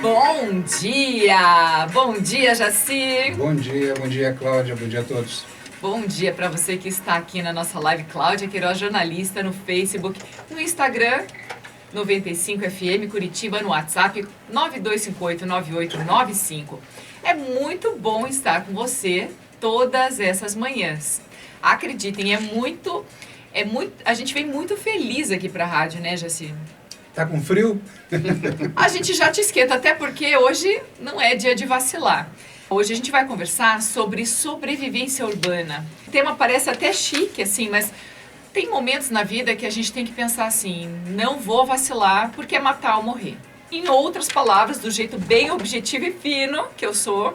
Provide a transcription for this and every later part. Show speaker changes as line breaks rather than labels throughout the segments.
Bom dia! Bom dia, Jaci!
Bom dia, Cláudia, bom dia a todos.
Bom dia para você que está aqui na nossa live, Cláudia Queiroz, jornalista, no Facebook, no Instagram, 95FM Curitiba, no WhatsApp, 92589895. É muito bom estar com você todas essas manhãs. Acreditem, a gente vem muito feliz aqui para a rádio, né, Jaci?
Tá com frio?
A gente já te esquenta, até porque hoje não é dia de vacilar. Hoje a gente vai conversar sobre sobrevivência urbana. O tema parece até chique, assim, mas tem momentos na vida que a gente tem que pensar assim, não vou vacilar porque é matar ou morrer. Em outras palavras, do jeito bem objetivo e fino que eu sou,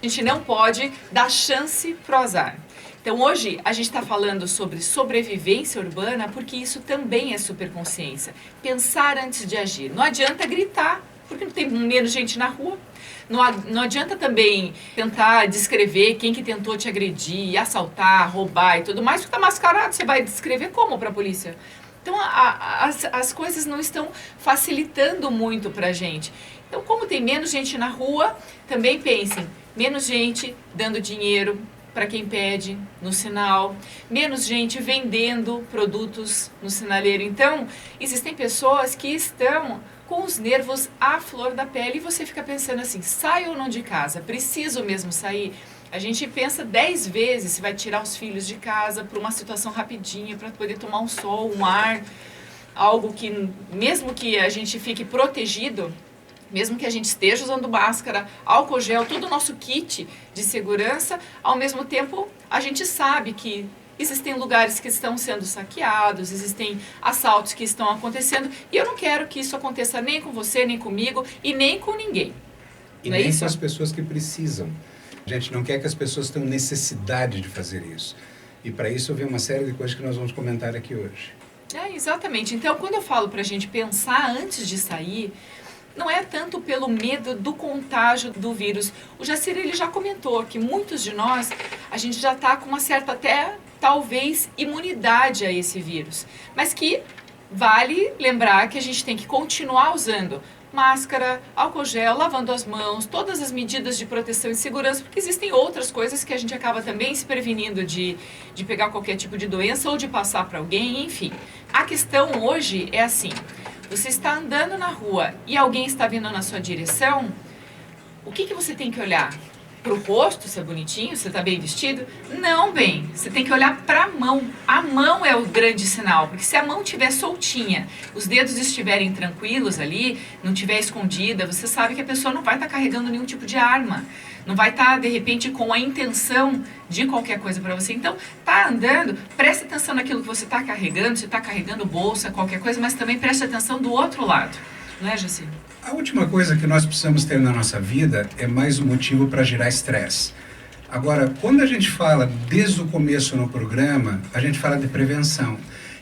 a gente não pode dar chance pro azar. Então hoje a gente está falando sobre sobrevivência urbana porque isso também é superconsciência. Pensar antes de agir. Não adianta gritar, porque não tem menos gente na rua. Não adianta também tentar descrever quem que tentou te agredir, assaltar, roubar e tudo mais, porque está mascarado. Você vai descrever como para a polícia? Então as coisas não estão facilitando muito para a gente. Então como tem menos gente na rua, também pensem, menos gente dando dinheiro para quem pede no sinal, menos gente vendendo produtos no sinaleiro. Então, existem pessoas que estão com os nervos à flor da pele e você fica pensando assim, saio ou não de casa? Preciso mesmo sair? A gente pensa 10 vezes se vai tirar os filhos de casa para uma situação rapidinha, para poder tomar um sol, um ar, algo que, mesmo que a gente fique protegido, mesmo que a gente esteja usando máscara, álcool gel, todo o nosso kit de segurança, ao mesmo tempo a gente sabe que existem lugares que estão sendo saqueados, existem assaltos que estão acontecendo e eu não quero que isso aconteça nem com você, nem comigo e nem com ninguém.
E nem com as pessoas que precisam. A gente não quer que as pessoas tenham necessidade de fazer isso. E para isso eu vi uma série de coisas que nós vamos comentar aqui hoje.
Exatamente. Então, quando eu falo para a gente pensar antes de sair, não é tanto pelo medo do contágio do vírus. O Jacir, ele já comentou que muitos de nós, a gente já está com uma certa até, talvez, imunidade a esse vírus. Mas que vale lembrar que a gente tem que continuar usando máscara, álcool gel, lavando as mãos, todas as medidas de proteção e segurança, porque existem outras coisas que a gente acaba também se prevenindo de pegar qualquer tipo de doença ou de passar para alguém, enfim. A questão hoje é assim, você está andando na rua e alguém está vindo na sua direção, o que você tem que olhar? Para o rosto, se é bonitinho, se está bem vestido? Não, bem, você tem que olhar para a mão. A mão é o grande sinal, porque se a mão estiver soltinha, os dedos estiverem tranquilos ali, não estiver escondida, você sabe que a pessoa não vai estar carregando nenhum tipo de arma. Não vai estar, de repente, com a intenção de qualquer coisa para você. Então, tá andando, preste atenção naquilo que você está carregando, se está carregando bolsa, qualquer coisa, mas também preste atenção do outro lado. Não é, Jaci?
A última coisa que nós precisamos ter na nossa vida é mais um motivo para gerar estresse. Agora, quando a gente fala desde o começo no programa, a gente fala de prevenção.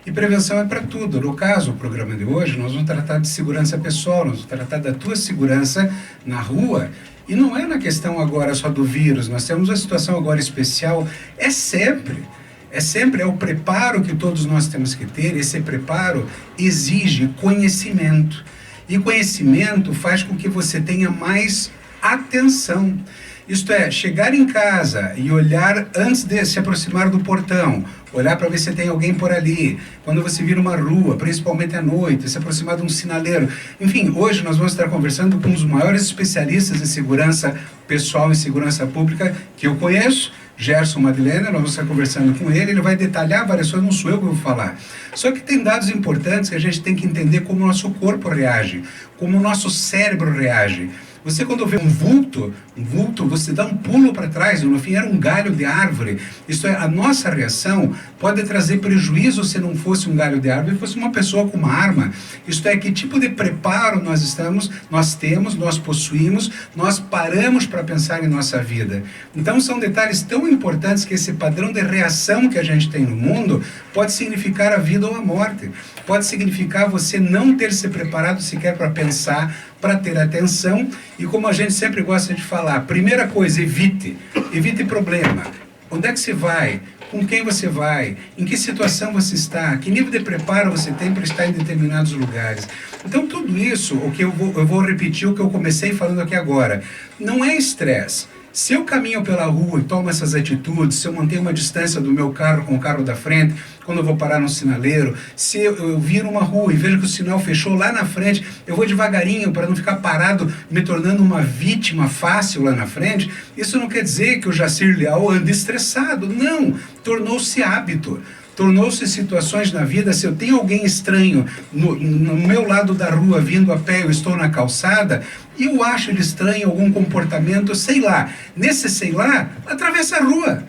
E prevenção é para tudo. No caso, o programa de hoje, nós vamos tratar de segurança pessoal, nós vamos tratar da tua segurança na rua. E não é na questão agora só do vírus, nós temos uma situação agora especial, é sempre o preparo que todos nós temos que ter. Esse preparo exige conhecimento. E conhecimento faz com que você tenha mais atenção. Isto é, chegar em casa e olhar antes de se aproximar do portão, olhar para ver se tem alguém por ali, quando você vir uma rua, principalmente à noite, se aproximar de um sinaleiro. Enfim, hoje nós vamos estar conversando com um dos maiores especialistas em segurança pessoal e segurança pública que eu conheço, Gerson Madilena. Nós vamos estar conversando com ele vai detalhar várias coisas, não sou eu que vou falar. Só que tem dados importantes que a gente tem que entender como o nosso corpo reage, como o nosso cérebro reage. Você quando vê um vulto, você dá um pulo para trás, no fim era um galho de árvore. Isso é, a nossa reação pode trazer prejuízo se não fosse um galho de árvore, fosse uma pessoa com uma arma. Isto é, que tipo de preparo nós temos, nós possuímos, nós paramos para pensar em nossa vida. Então são detalhes tão importantes que esse padrão de reação que a gente tem no mundo pode significar a vida ou a morte. Pode significar você não ter se preparado sequer para pensar, para ter atenção. E como a gente sempre gosta de falar, primeira coisa, evite problema. Onde é que você vai? com quem você vai, em que situação você está, que nível de preparo você tem para estar em determinados lugares. Então, tudo isso, o que eu vou repetir o que eu comecei falando aqui agora, não é estresse. Se eu caminho pela rua e tomo essas atitudes, se eu mantenho uma distância do meu carro com o carro da frente, quando eu vou parar no sinaleiro, se eu viro uma rua e vejo que o sinal fechou lá na frente, eu vou devagarinho para não ficar parado, me tornando uma vítima fácil lá na frente, isso não quer dizer que o Jacir Leal ande estressado, não, tornou-se hábito. Tornou-se situações na vida, se eu tenho alguém estranho no meu lado da rua vindo a pé, eu estou na calçada, e eu acho ele estranho, algum comportamento, sei lá. Nesse sei lá, atravessa a rua.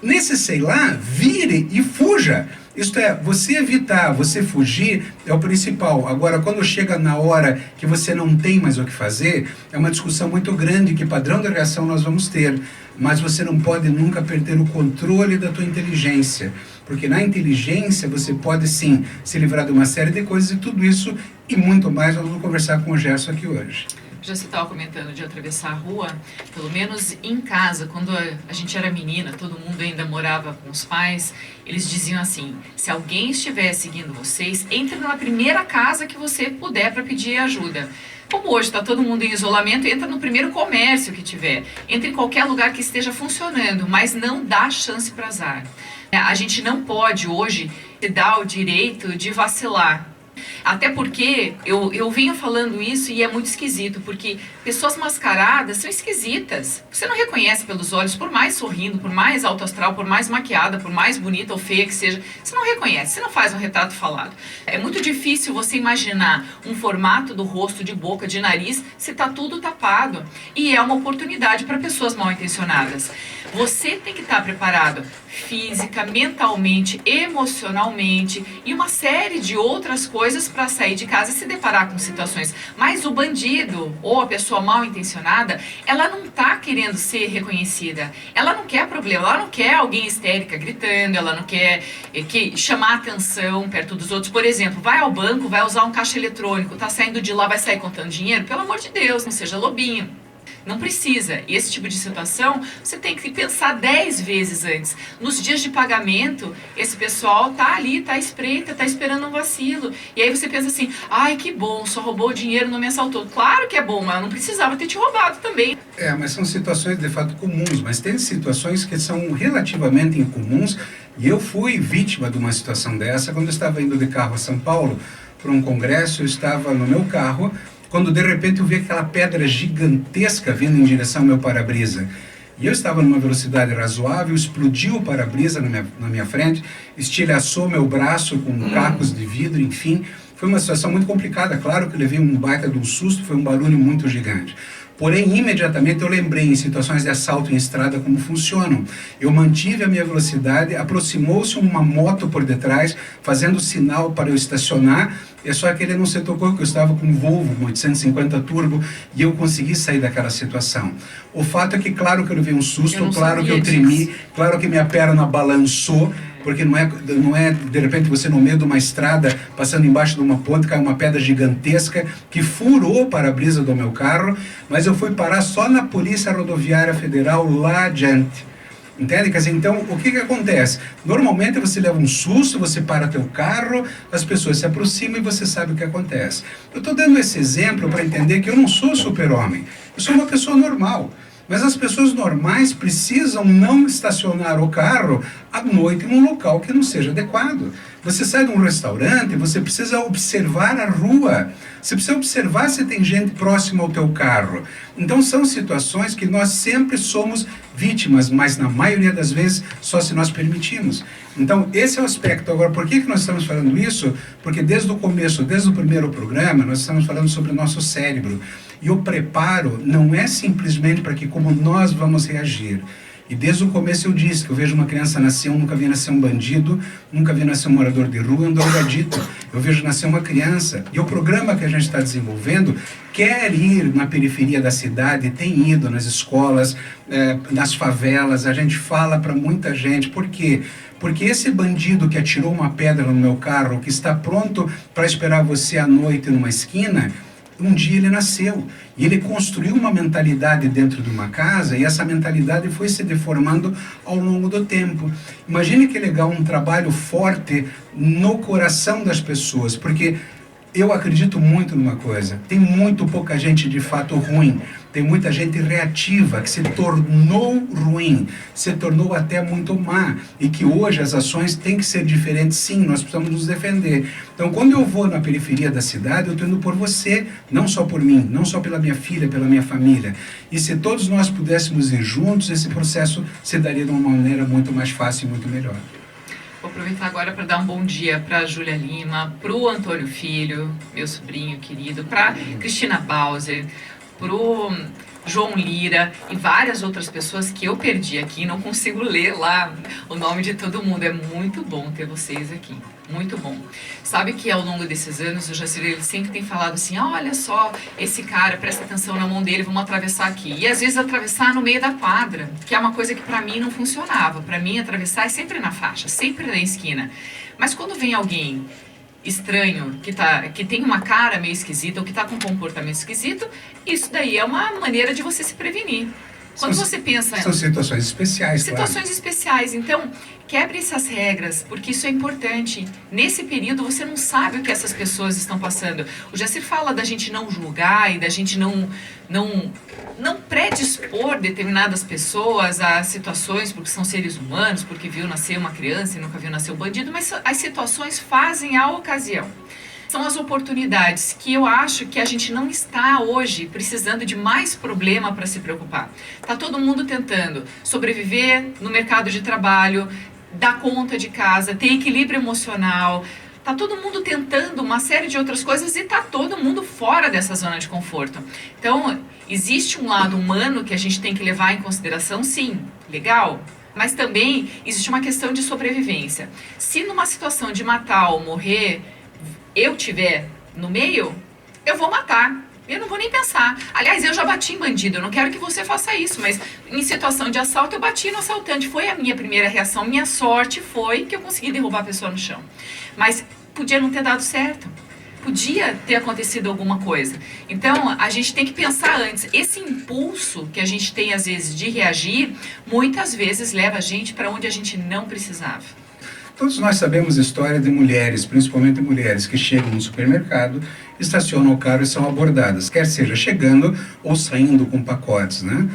Nesse sei lá, vire e fuja. Isto é, você evitar, você fugir é o principal. Agora, quando chega na hora que você não tem mais o que fazer, é uma discussão muito grande, que padrão de reação nós vamos ter. Mas você não pode nunca perder o controle da tua inteligência. Porque na inteligência você pode sim se livrar de uma série de coisas, e tudo isso e muito mais nós vamos conversar com o Gerson aqui hoje.
Já você estava comentando de atravessar a rua, pelo menos em casa, quando a gente era menina, todo mundo ainda morava com os pais, eles diziam assim, se alguém estiver seguindo vocês, entre na primeira casa que você puder para pedir ajuda. Como hoje está todo mundo em isolamento, entra no primeiro comércio que tiver, entra em qualquer lugar que esteja funcionando, mas não dá chance para azar. A gente não pode hoje se dar o direito de vacilar. Até porque eu venho falando isso e é muito esquisito, porque pessoas mascaradas são esquisitas. Você não reconhece pelos olhos, por mais sorrindo, por mais alto astral, por mais maquiada, por mais bonita ou feia que seja, você não reconhece, você não faz um retrato falado. É muito difícil você imaginar um formato do rosto, de boca, de nariz, se está tudo tapado. E é uma oportunidade para pessoas mal intencionadas. Você tem que estar preparado física, mentalmente, emocionalmente e uma série de outras coisas para sair de casa e se deparar com situações. Mas o bandido ou a pessoa mal intencionada, ela não está querendo ser reconhecida. Ela não quer problema, ela não quer alguém histérica gritando, ela não quer chamar atenção perto dos outros. Por exemplo, vai ao banco, vai usar um caixa eletrônico, está saindo de lá, vai sair contando dinheiro? Pelo amor de Deus, não seja lobinho. Não precisa. Esse tipo de situação, você tem que pensar 10 vezes antes. Nos dias de pagamento, esse pessoal tá ali, tá espreita, tá esperando um vacilo. E aí você pensa assim, ai que bom, só roubou o dinheiro, não me assaltou. Claro que é bom, mas não precisava ter te roubado também.
Mas são situações de fato comuns, mas tem situações que são relativamente incomuns. E eu fui vítima de uma situação dessa quando eu estava indo de carro a São Paulo para um congresso. Eu estava no meu carro, quando de repente eu vi aquela pedra gigantesca vindo em direção ao meu para-brisa. E eu estava numa velocidade razoável, explodiu o para-brisa na minha frente, estilhaçou meu braço com cacos de vidro, enfim. Foi uma situação muito complicada, claro que eu levei um baita de um susto, foi um barulho muito gigante. Porém, imediatamente eu lembrei em situações de assalto em estrada como funcionam. Eu mantive a minha velocidade, aproximou-se uma moto por detrás, fazendo sinal para eu estacionar, é só que ele não se tocou, que eu estava com um Volvo, um 850 Turbo, e eu consegui sair daquela situação. O fato é que, claro que eu levei um susto, claro que eu tremi, claro que minha perna balançou, porque não é de repente você no meio de uma estrada, passando embaixo de uma ponte, cai uma pedra gigantesca que furou o para-brisa do meu carro, mas eu fui parar só na Polícia Rodoviária Federal lá adiante. Entende? Quer dizer, então, o que acontece? Normalmente você leva um susto, você para teu carro, as pessoas se aproximam e você sabe o que acontece. Eu estou dando esse exemplo para entender que eu não sou super-homem, eu sou uma pessoa normal. Mas as pessoas normais precisam não estacionar o carro à noite em um local que não seja adequado. Você sai de um restaurante, você precisa observar a rua. Você precisa observar se tem gente próxima ao teu carro. Então são situações que nós sempre somos vítimas, mas na maioria das vezes só se nós permitimos. Então esse é o aspecto. Agora, por que nós estamos falando isso? Porque desde o começo, desde o primeiro programa, nós estamos falando sobre o nosso cérebro. E o preparo não é simplesmente para que como nós vamos reagir. E desde o começo eu disse que eu vejo uma criança nascer, eu nunca vi nascer um bandido, nunca vi nascer um morador de rua, um drogadito. Eu vejo nascer uma criança. E o programa que a gente está desenvolvendo quer ir na periferia da cidade, tem ido nas escolas, nas favelas, a gente fala para muita gente. Por quê? Porque esse bandido que atirou uma pedra no meu carro, que está pronto para esperar você à noite numa esquina, um dia ele nasceu e ele construiu uma mentalidade dentro de uma casa e essa mentalidade foi se deformando ao longo do tempo. Imagine que legal um trabalho forte no coração das pessoas, porque eu acredito muito numa coisa, tem muito pouca gente de fato ruim, tem muita gente reativa que se tornou ruim, se tornou até muito má, e que hoje as ações têm que ser diferentes. Sim, nós precisamos nos defender. Então quando eu vou na periferia da cidade, eu estou indo por você, não só por mim, não só pela minha filha, pela minha família. E se todos nós pudéssemos ir juntos, esse processo se daria de uma maneira muito mais fácil e muito melhor.
Vou aproveitar agora para dar um bom dia para a Júlia Lima, para o Antônio Filho, meu sobrinho querido, para Cristina Bauser, para o João Lira e várias outras pessoas que eu perdi aqui, não consigo ler lá o nome de todo mundo. É muito bom ter vocês aqui, muito bom. Sabe que ao longo desses anos o Jacir ele sempre tem falado assim, olha só esse cara, presta atenção na mão dele, vamos atravessar aqui. E às vezes atravessar no meio da quadra, que é uma coisa que para mim não funcionava. Para mim atravessar é sempre na faixa, sempre na esquina. Mas quando vem alguém estranho, que tem uma cara meio esquisita ou que está com um comportamento esquisito, isso daí é uma maneira de você se prevenir. Quando você pensa...
São situações especiais,
situações
claro.
especiais. Então, quebre essas regras, porque isso é importante. Nesse período, você não sabe o que essas pessoas estão passando. O Jacir fala da gente não julgar e da gente não predispor determinadas pessoas a situações, porque são seres humanos, porque viu nascer uma criança e nunca viu nascer um bandido, mas as situações fazem a ocasião. São as oportunidades que eu acho que a gente não está hoje precisando de mais problema para se preocupar. Está todo mundo tentando sobreviver no mercado de trabalho, dar conta de casa, ter equilíbrio emocional. Está todo mundo tentando uma série de outras coisas e está todo mundo fora dessa zona de conforto. Então, existe um lado humano que a gente tem que levar em consideração, sim, legal. Mas também existe uma questão de sobrevivência. Se numa situação de matar ou morrer, eu tiver no meio, eu vou matar. Eu não vou nem pensar. Aliás, eu já bati em bandido, eu não quero que você faça isso, mas em situação de assalto eu bati no assaltante. Foi a minha primeira reação, minha sorte foi que eu consegui derrubar a pessoa no chão. Mas podia não ter dado certo. Podia ter acontecido alguma coisa. Então, a gente tem que pensar antes. Esse impulso que a gente tem, às vezes, de reagir, muitas vezes leva a gente para onde a gente não precisava.
Todos nós sabemos a história de mulheres, principalmente mulheres que chegam no supermercado, estacionam o carro e são abordadas, quer seja chegando ou saindo com pacotes, né?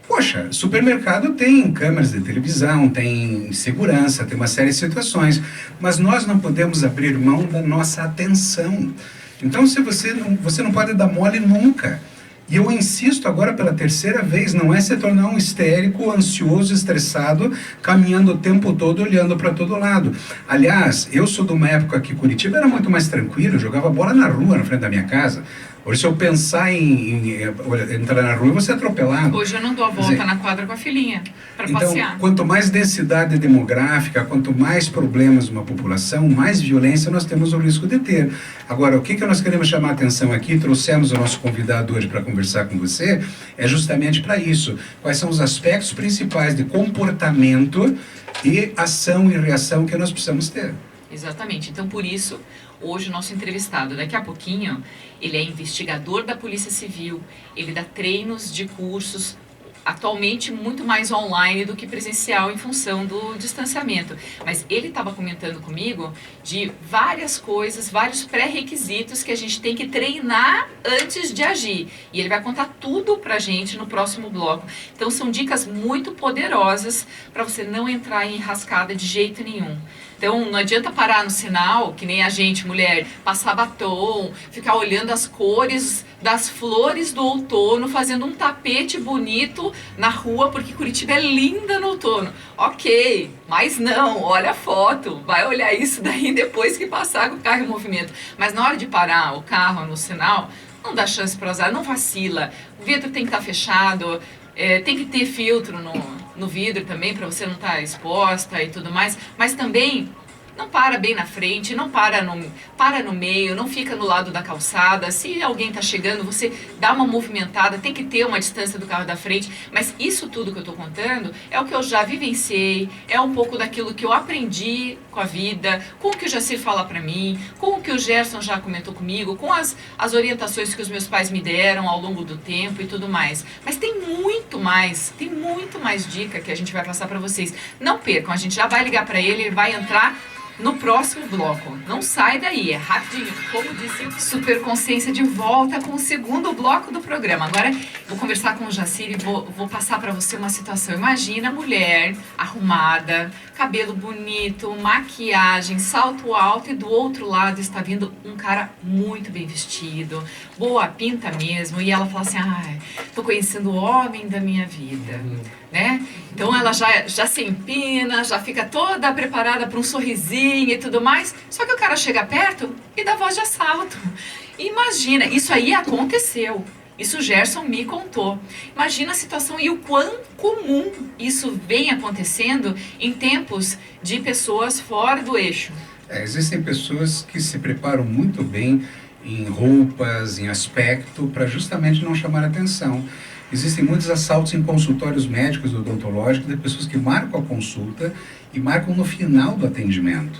Poxa, supermercado tem câmeras de televisão, tem segurança, tem uma série de situações, mas nós não podemos abrir mão da nossa atenção. Então, se você não pode dar mole nunca. E eu insisto agora pela terceira vez, não é se tornar um histérico, ansioso, estressado, caminhando o tempo todo, olhando para todo lado. Aliás, eu sou de uma época que Curitiba era muito mais tranquilo, eu jogava bola na rua, na frente da minha casa. Hoje, se eu pensar em entrar na rua, eu vou ser atropelado.
Hoje eu não dou a volta na quadra com a filhinha, para passear.
Então, quanto mais densidade demográfica, quanto mais problemas uma população, mais violência nós temos o risco de ter. Agora, o que nós queremos chamar a atenção aqui, trouxemos o nosso convidado hoje para conversar com você, é justamente para isso. Quais são os aspectos principais de comportamento e ação e reação que nós precisamos ter.
Exatamente. Então, por isso, hoje o nosso entrevistado, daqui a pouquinho, ele é investigador da Polícia Civil, ele dá treinos de cursos, atualmente muito mais online do que presencial em função do distanciamento. Mas ele estava comentando comigo de várias coisas, vários pré-requisitos que a gente tem que treinar antes de agir. E ele vai contar tudo pra gente no próximo bloco. Então são dicas muito poderosas para você não entrar em enrascada de jeito nenhum. Então, não adianta parar no sinal, que nem a gente, mulher, passar batom, ficar olhando as cores das flores do outono, fazendo um tapete bonito na rua, porque Curitiba é linda no outono. Ok, mas não, olha a foto, vai olhar isso daí depois que passar com o carro em movimento. Mas na hora de parar o carro no sinal, não dá chance para usar, não vacila. O vidro tem que estar fechado, tem que ter filtro no vidro também, para você não estar exposta e tudo mais, mas também não para bem na frente, não para no meio, não fica no lado da calçada. Se alguém está chegando, você dá uma movimentada, tem que ter uma distância do carro da frente. Mas isso tudo que eu estou contando é o que eu já vivenciei, é um pouco daquilo que eu aprendi com a vida, com o que o Jacir fala para mim, com o que o Gerson já comentou comigo, com as orientações que os meus pais me deram ao longo do tempo e tudo mais. Mas tem muito mais dica que a gente vai passar para vocês. Não percam, a gente já vai ligar para ele vai entrar no próximo bloco. Não sai daí, é rapidinho. Como disse o Superconsciência de volta com o segundo bloco do programa. Agora vou conversar com o Jacir e vou passar para você uma situação. Imagina a mulher arrumada, cabelo bonito, maquiagem, salto alto e do outro lado está vindo um cara muito bem vestido, boa pinta mesmo, e ela fala assim, tô conhecendo o homem da minha vida, né? Então ela já se empina, já fica toda preparada para um sorrisinho e tudo mais, só que o cara chega perto e dá voz de assalto. Imagina, isso aí aconteceu. Isso o Gerson me contou. Imagina a situação e o quão comum isso vem acontecendo em tempos de pessoas fora do eixo.
Existem pessoas que se preparam muito bem em roupas, em aspecto, para justamente não chamar atenção. Existem muitos assaltos em consultórios médicos odontológicos de pessoas que marcam a consulta e marcam no final do atendimento.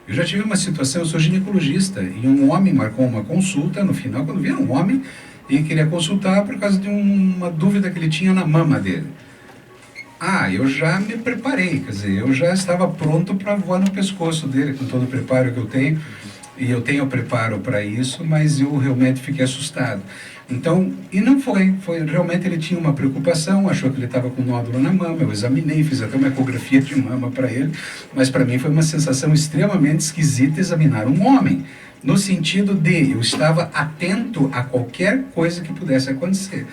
Eu já tive uma situação, eu sou ginecologista, e um homem marcou uma consulta, no final, quando viram um homem, e queria consultar por causa de uma dúvida que ele tinha na mama dele. Eu já me preparei, quer dizer, eu já estava pronto para voar no pescoço dele, com todo o preparo que eu tenho, e eu tenho preparo para isso, mas eu realmente fiquei assustado. Então, e não foi realmente ele tinha uma preocupação, achou que ele estava com nódulo na mama, eu examinei, fiz até uma ecografia de mama para ele, mas para mim foi uma sensação extremamente esquisita examinar um homem, no sentido de eu estava atento a qualquer coisa que pudesse acontecer,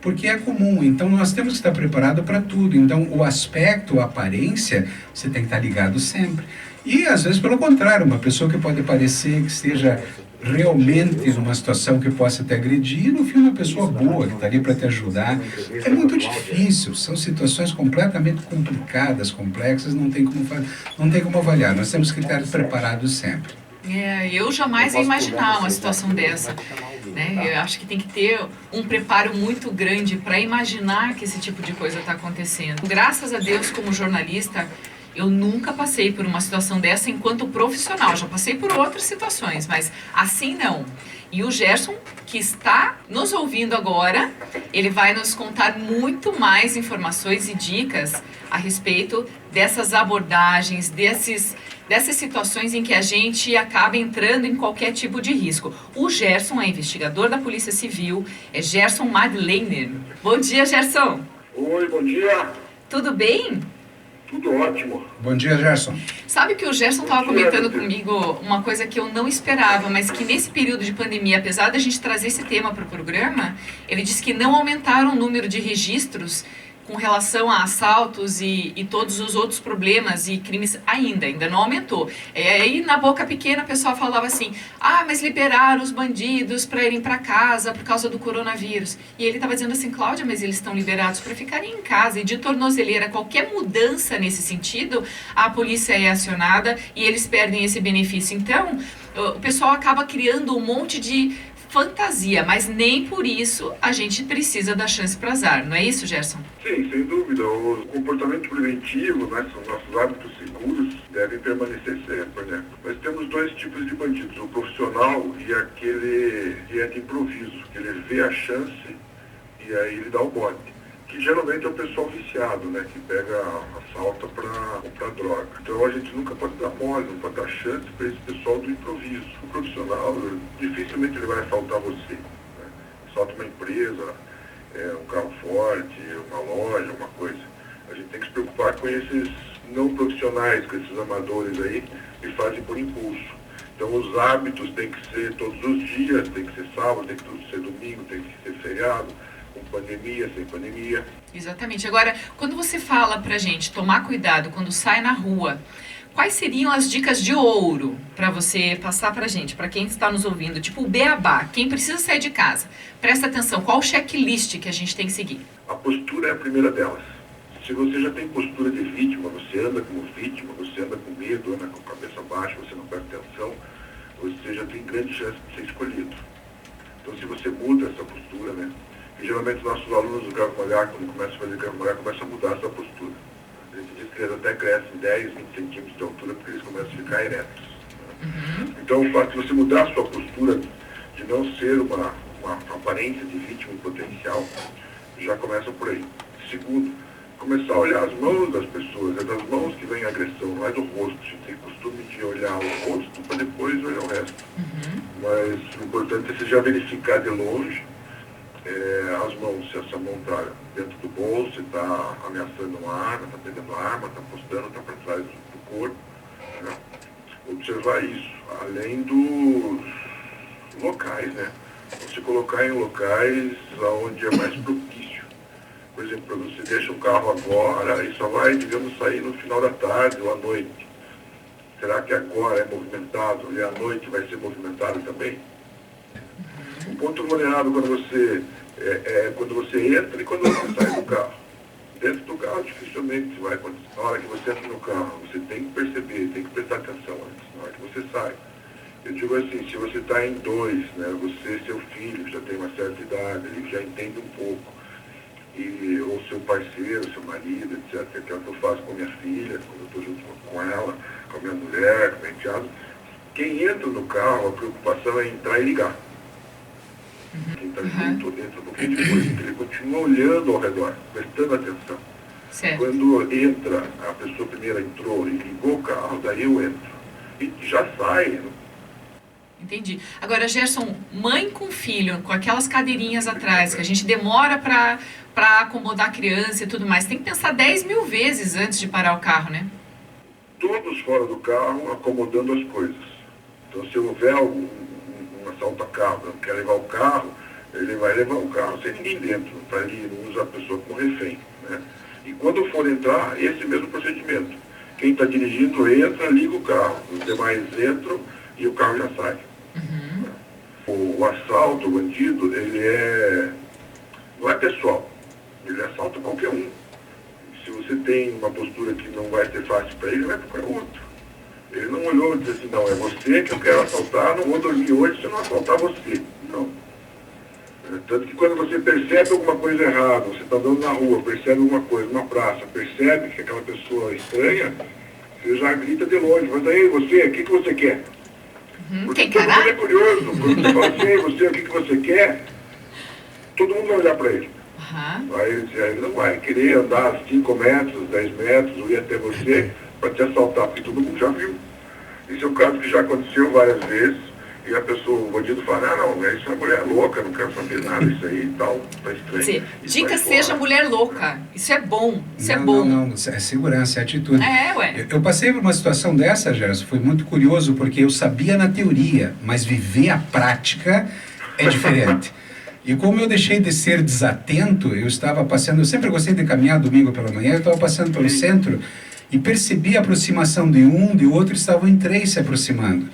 porque é comum, então nós temos que estar preparados para tudo, então o aspecto, a aparência, você tem que estar ligado sempre. E às vezes pelo contrário, uma pessoa que pode parecer que esteja realmente numa situação que possa te agredir, no fim uma pessoa boa que está ali para te ajudar, é muito difícil, são situações completamente complicadas, complexas, não tem como avaliar, nós temos que estar preparados sempre.
Eu jamais ia imaginar uma situação dessa, né? Eu acho que tem que ter um preparo muito grande para imaginar que esse tipo de coisa está acontecendo. Graças a Deus, como jornalista, eu nunca passei por uma situação dessa enquanto profissional. Já passei por outras situações, mas assim não. E o Gerson, que está nos ouvindo agora, ele vai nos contar muito mais informações e dicas a respeito dessas abordagens, dessas situações em que a gente acaba entrando em qualquer tipo de risco. O Gerson é investigador da Polícia Civil, é Gerson Madlener. Bom dia, Gerson.
Oi, bom dia.
Tudo bem?
Tudo ótimo.
Bom dia, Gerson.
Sabe que o Gerson estava comentando comigo uma coisa que eu não esperava, mas que nesse período de pandemia, apesar da gente trazer esse tema para o programa, ele disse que não aumentaram o número de registros com relação a assaltos e todos os outros problemas e crimes ainda não aumentou. Aí na boca pequena o pessoal falava assim, mas liberaram os bandidos para irem para casa por causa do coronavírus. E ele estava dizendo assim, Cláudia, mas eles estão liberados para ficarem em casa e de tornozeleira, qualquer mudança nesse sentido, a polícia é acionada e eles perdem esse benefício. Então, o pessoal acaba criando um monte de fantasia, mas nem por isso a gente precisa dar chance para azar, não é isso, Gerson?
Sim, sem dúvida. O comportamento preventivo, né, são nossos hábitos seguros, devem permanecer sempre, né? Nós temos dois tipos de bandidos, o profissional e aquele que é de improviso, que ele vê a chance e aí ele dá o bote. Que geralmente é o pessoal viciado, né, que pega assalta para comprar droga. Então a gente nunca pode dar mole, não pode dar chance para esse pessoal do improviso. O profissional, dificilmente ele vai assaltar você, né? Assalta uma empresa, um carro forte, uma loja, uma coisa. A gente tem que se preocupar com esses não profissionais, com esses amadores aí, que fazem por impulso. Então os hábitos têm que ser todos os dias, tem que ser sábado, tem que ser domingo, tem que ser feriado, com pandemia, sem pandemia.
Exatamente. Agora, quando você fala pra gente tomar cuidado quando sai na rua, quais seriam as dicas de ouro para você passar pra gente, para quem está nos ouvindo? Tipo o beabá, quem precisa sair de casa. Presta atenção, qual o checklist que a gente tem que seguir?
A postura é a primeira delas. Se você já tem postura de vítima, você anda como vítima, você anda com medo, anda com a cabeça baixa, você não presta atenção, você já tem grande chance de ser escolhido. Então, se você muda essa postura, né? E geralmente nossos alunos do Krav Maga, quando começam a fazer Krav Maga, começam a mudar essa postura. A gente diz que eles até crescem 10, 20 centímetros de altura, porque eles começam a ficar eretos. Então, o fato de você mudar a sua postura, de não ser uma aparência de vítima em potencial, já começa por aí. Segundo, começar a olhar as mãos das pessoas, é das mãos que vem a agressão, não é do rosto. A gente tem costume de olhar o rosto para depois olhar o resto. Mas o importante é você já verificar de longe as mãos, se essa mão está dentro do bolso, está ameaçando uma arma, está pegando a arma, está postando, está para trás do corpo. Né? Observar isso, além dos locais, né? Você colocar em locais onde é mais propício. Por exemplo, você deixa o carro agora e só vai, digamos, sair no final da tarde ou à noite. Será que agora é movimentado e à noite vai ser movimentado também? O ponto vulnerável quando você quando você entra e quando você sai do carro. Dentro do carro dificilmente vai acontecer. Na hora que você entra no carro, você tem que perceber, tem que prestar atenção antes. Na hora que você sai. Eu digo assim, se você está em dois, né, você e seu filho, que já tem uma certa idade, ele já entende um pouco, ou seu parceiro, seu marido, etc., que é o que eu faço com a minha filha, quando eu estou junto com ela, com a minha mulher, com o meu enteado, quem entra no carro, a preocupação é entrar e ligar. Quem está junto entra um pouquinho depois, porque ele continua olhando ao redor, prestando atenção.
Certo.
Quando entra, a pessoa primeiro entrou e ligou o carro, daí eu entro. E já sai.
Entendi. Agora, Gerson, mãe com filho, com aquelas cadeirinhas atrás, que a gente demora para acomodar a criança e tudo mais, tem que pensar 10 mil vezes antes de parar o carro, né?
Todos fora do carro, acomodando as coisas. Então, se houver um assalto a carro, não quer levar o carro, ele vai levar o carro sem ninguém dentro, para ele não usar a pessoa como refém, né? E quando for entrar, esse mesmo procedimento. Quem está dirigindo entra, liga o carro, os demais entram e o carro já sai. O assalto, o bandido, ele não é pessoal, ele assalta qualquer um. Se você tem uma postura que não vai ser fácil para ele vai procurar outro. Ele não olhou e disse assim, não, é você que eu quero assaltar, não vou dormir hoje se eu não assaltar você. Não. Tanto que quando você percebe alguma coisa errada, você está andando na rua, percebe alguma coisa, numa praça, percebe que aquela pessoa é estranha, você já grita de longe, mas aí você, o que você quer? Porque todo mundo é curioso. Quando você fala assim, você, o que você quer? Todo mundo vai olhar para ele. Aí ele não vai querer andar 5 metros, 10 metros, ou ir até você para te assaltar, porque todo mundo já viu. Esse é um caso que já aconteceu várias vezes, e a pessoa, o bandido fala, não, isso é mulher louca, não quero saber nada disso aí e tal, tá estranho.
Dica seja mulher louca, isso é bom, isso é
bom.
Não,
é segurança, é atitude.
Ué.
Eu passei por uma situação dessa, Gerson, foi muito curioso, porque eu sabia na teoria, mas viver a prática é diferente. E como eu deixei de ser desatento, eu estava passando, eu sempre gostei de caminhar domingo pela manhã, eu estava passando pelo centro e percebi a aproximação de um, de outro, estavam em 3 se aproximando.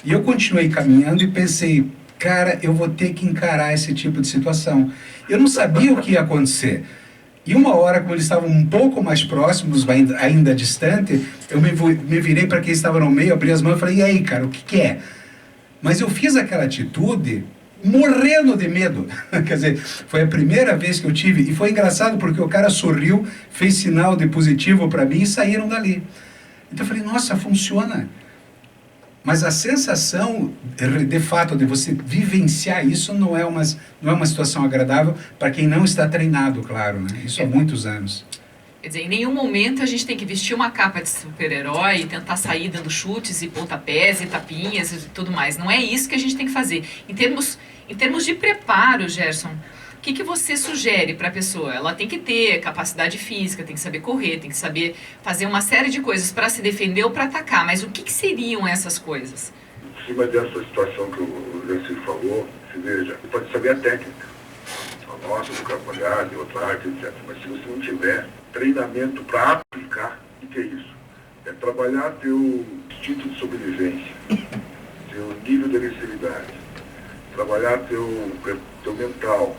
E eu continuei caminhando e pensei, cara, eu vou ter que encarar esse tipo de situação. Eu não sabia o que ia acontecer. E uma hora, como eles estavam um pouco mais próximos, ainda distante, eu me virei para quem estava no meio, abri as mãos e falei, e aí, cara, o que é? Mas eu fiz aquela atitude morrendo de medo. Quer dizer, foi a primeira vez que eu tive, e foi engraçado porque o cara sorriu, fez sinal de positivo para mim e saíram dali. Então eu falei, nossa, funciona. Mas a sensação, de fato, de você vivenciar isso não é uma situação agradável para quem não está treinado, claro, né? Isso há muitos anos.
Quer dizer, em nenhum momento a gente tem que vestir uma capa de super-herói e tentar sair dando chutes e pontapés e tapinhas e tudo mais. Não é isso que a gente tem que fazer. Em termos de preparo, Gerson, o que você sugere para a pessoa? Ela tem que ter capacidade física, tem que saber correr, tem que saber fazer uma série de coisas para se defender ou para atacar. Mas o que seriam essas coisas?
Em cima dessa situação que o Gerson falou, se veja, você pode saber a técnica. A nossa, do Krav Maga, de outra arte, etc. Mas se você não tiver treinamento para aplicar, o que é isso? É trabalhar teu instinto de sobrevivência, teu nível de agressividade, trabalhar teu mental,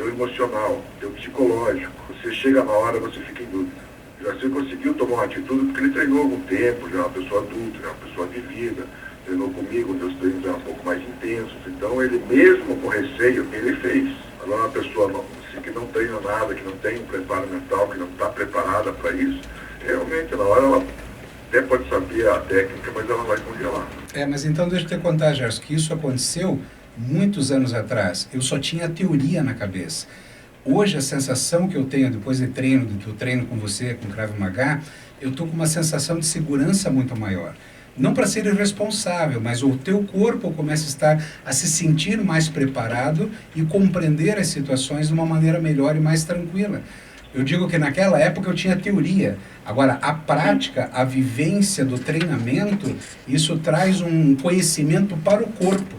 tem o emocional, tem o psicológico. Você chega na hora, você fica em dúvida. Já você conseguiu tomar uma atitude porque ele treinou há algum tempo, já é uma pessoa adulta, já é uma pessoa vivida, treinou comigo, meus treinos eram um pouco mais intensos. Então ele mesmo com receio, ele fez. Agora uma pessoa assim, que não treina nada, que não tem um preparo mental, que não está preparada para isso, realmente na hora ela até pode saber a técnica, mas ela vai congelar.
Mas então deixa eu te contar, Gerson, que isso aconteceu muitos anos atrás. Eu só tinha a teoria na cabeça. Hoje a sensação que eu tenho depois de treino, do que eu treino com você, com Krav Maga, eu estou com uma sensação de segurança muito maior. Não para ser irresponsável, mas o teu corpo começa a se sentir mais preparado e compreender as situações de uma maneira melhor e mais tranquila. Eu digo que naquela época eu tinha teoria. Agora, a prática, a vivência do treinamento, isso traz um conhecimento para o corpo.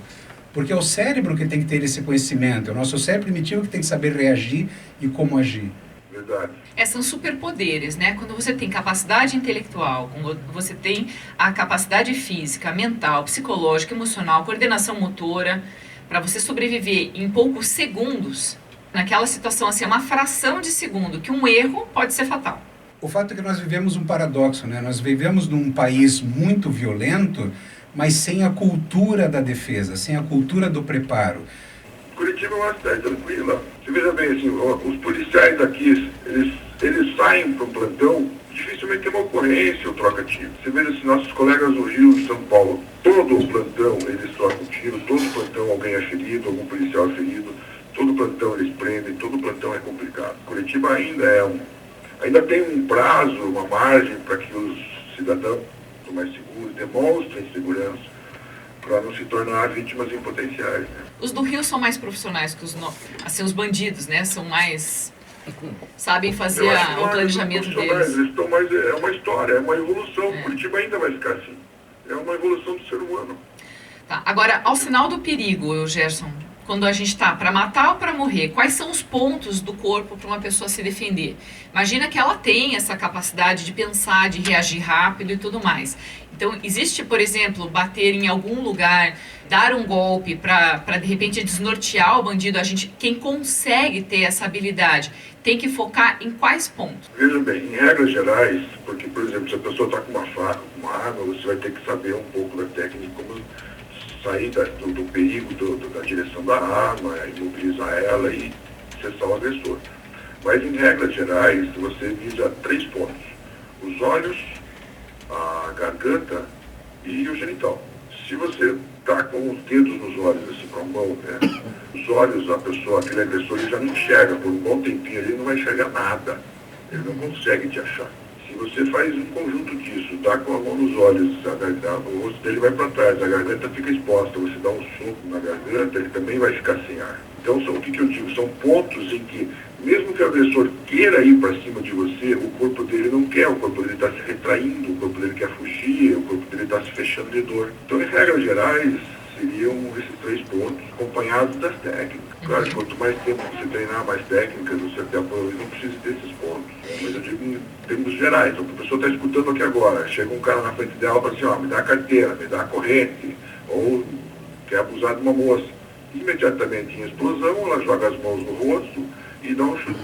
Porque é o cérebro que tem que ter esse conhecimento, é o nosso cérebro primitivo que tem que saber reagir e como agir.
Verdade.
São superpoderes, né? Quando você tem capacidade intelectual, quando você tem a capacidade física, mental, psicológica, emocional, coordenação motora, para você sobreviver em poucos segundos, naquela situação assim, uma fração de segundo, que um erro pode ser fatal.
O fato é que nós vivemos um paradoxo, né? Nós vivemos num país muito violento, mas sem a cultura da defesa, sem a cultura do preparo.
Curitiba é uma cidade tranquila. Você veja bem, assim, os policiais aqui, eles saem para um plantão, dificilmente tem uma ocorrência ou troca tiro. Você veja assim, nossos colegas do Rio e São Paulo, todo o plantão eles trocam tiro, todo plantão alguém é ferido, algum policial é ferido, todo plantão eles prendem, todo plantão é complicado. Curitiba ainda tem um prazo, uma margem para que os cidadãos mais seguros, demonstrem segurança para não se tornar vítimas em potenciais. Né?
Os do Rio são mais profissionais que os bandidos, né? São mais... sabem fazer o planejamento deles.
Eles estão mais, é uma história, é uma evolução. Curitiba ainda vai ficar assim. É uma evolução do ser humano.
Tá. Agora, ao sinal do perigo, Gerson, quando a gente está para matar ou para morrer, quais são os pontos do corpo para uma pessoa se defender? Imagina que ela tem essa capacidade de pensar, de reagir rápido e tudo mais. Então, existe, por exemplo, bater em algum lugar, dar um golpe para de repente desnortear o bandido? Quem consegue ter essa habilidade tem que focar em quais pontos?
Veja bem, em regras gerais, porque, por exemplo, se a pessoa está com uma faca, com uma arma, você vai ter que saber um pouco da técnica, como sair do perigo da direção da arma, imobilizar ela e cessar o agressor. Mas em regras gerais, você visa 3 pontos: os olhos, a garganta e o genital. Se você está com os dedos nos olhos, assim, com a mão, né? Os olhos, a pessoa, aquele agressor, ele já não enxerga, por um bom tempinho ele não vai enxergar nada, ele não consegue te achar. Se você faz um conjunto disso, dá com a mão nos olhos, o rosto dele vai para trás, a garganta fica exposta, você dá um soco na garganta, ele também vai ficar sem ar. Então, o que eu digo? São pontos em que, mesmo que o agressor queira ir para cima de você, o corpo dele não quer, o corpo dele está se retraindo, o corpo dele quer fugir, o corpo dele está se fechando de dor. Então, em regras gerais, seriam esses 3 pontos, acompanhados das técnicas. Claro, quanto mais tempo você treinar, mais técnicas, você até não precisa desses pontos. Mas eu digo em termos gerais, a pessoa está escutando aqui agora, chega um cara na frente dela e fala assim, ó, me dá a carteira, me dá a corrente, ou quer abusar de uma moça. Imediatamente em explosão, ela joga as mãos no rosto e dá um chute.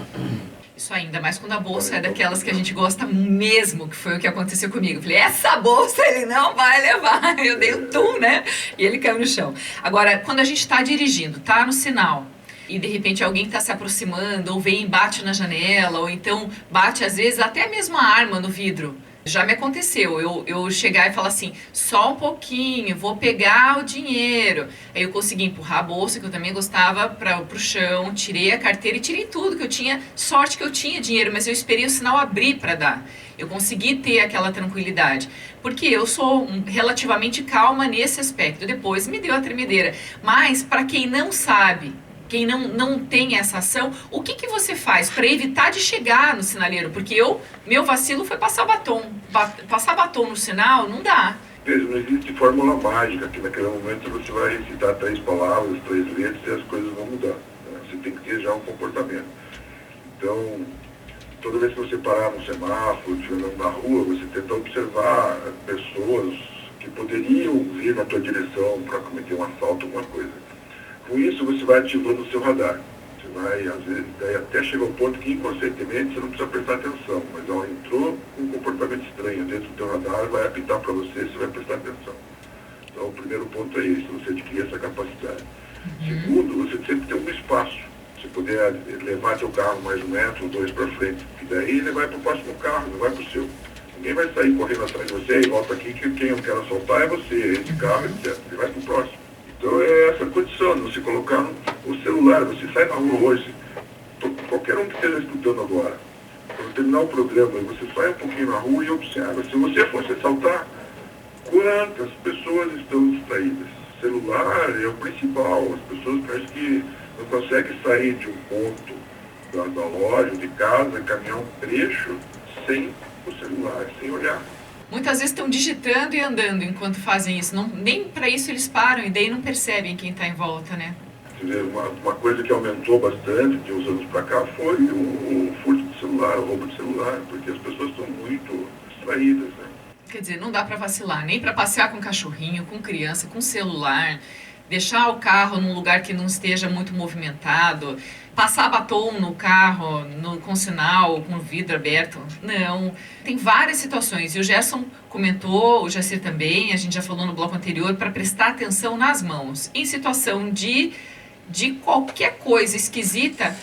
Isso ainda mais quando a bolsa é daquelas que a gente gosta mesmo, que foi o que aconteceu comigo. Eu falei, essa bolsa ele não vai levar. Eu dei um tum, né? E ele caiu no chão. Agora, quando a gente está dirigindo, tá no sinal, e de repente alguém está se aproximando, ou vem e bate na janela, ou então bate às vezes até mesmo a arma no vidro. Já me aconteceu, eu chegar e falar assim, só um pouquinho, vou pegar o dinheiro. Aí eu consegui empurrar a bolsa, que eu também gostava, pro chão, tirei a carteira e tirei tudo que eu tinha. Sorte que eu tinha dinheiro, mas eu esperei o sinal abrir para dar. Eu consegui ter aquela tranquilidade, porque eu sou relativamente calma nesse aspecto. Depois me deu a tremedeira. Mas para quem não sabe, quem não tem essa ação, o que você faz para evitar de chegar no sinaleiro? Porque meu vacilo foi passar batom. Passar batom no sinal não dá.
Não existe fórmula mágica, que naquele momento você vai recitar 3 palavras, 3 letras e as coisas vão mudar. Né? Você tem que ter já um comportamento. Então, toda vez que você parar no semáforo, estiver andando na rua, você tenta observar pessoas que poderiam vir na tua direção para cometer um assalto, alguma coisa. Com isso, você vai ativando o seu radar. Você vai, às vezes, daí até chega ao ponto que inconscientemente você não precisa prestar atenção, mas ela entrou com um comportamento estranho dentro do teu radar, vai apitar para você, você vai prestar atenção. Então o primeiro ponto é esse, você adquirir essa capacidade. Segundo, você sempre tem um espaço. Você puder levar teu carro mais 1 metro ou 2 para frente, e daí ele vai para o próximo carro, não vai para o seu. Ninguém vai sair correndo atrás de você e volta aqui que quem eu quero assaltar é você, esse carro, etc. Ele vai para o próximo. Então é essa condição de você colocar o celular, você sai na rua hoje, qualquer um que esteja escutando agora, quando terminar o programa, você sai um pouquinho na rua e observa. Se você fosse assaltar, quantas pessoas estão distraídas? O celular é o principal, as pessoas parecem que não conseguem sair de um ponto da loja, de casa, caminhar um trecho sem o celular, sem olhar.
Muitas vezes estão digitando e andando enquanto fazem isso. Não, nem para isso eles param e daí não percebem quem está em volta, né?
Uma coisa que aumentou bastante de uns anos para cá foi o furto de celular, o roubo de celular, porque as pessoas estão muito distraídas, né?
Quer dizer, não dá para vacilar, nem para passear com cachorrinho, com criança, com celular, deixar o carro num lugar que não esteja muito movimentado, passar batom no carro, com sinal, com o vidro aberto. Não. Tem várias situações. E o Gerson comentou, o Jacir também, a gente já falou no bloco anterior, para prestar atenção nas mãos. Em situação de qualquer coisa esquisita,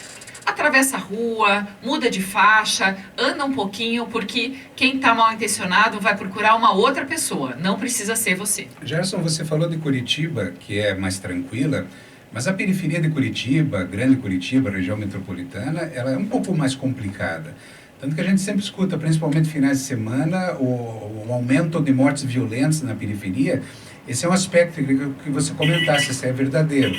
atravessa a rua, muda de faixa, anda um pouquinho, porque quem está mal intencionado vai procurar uma outra pessoa, não precisa ser você.
Gerson, você falou de Curitiba, que é mais tranquila, mas a periferia de Curitiba, Grande Curitiba, região metropolitana, ela é um pouco mais complicada. Tanto que a gente sempre escuta, principalmente finais de semana, o aumento de mortes violentas na periferia. Esse é um aspecto que você comentasse, se é verdadeiro.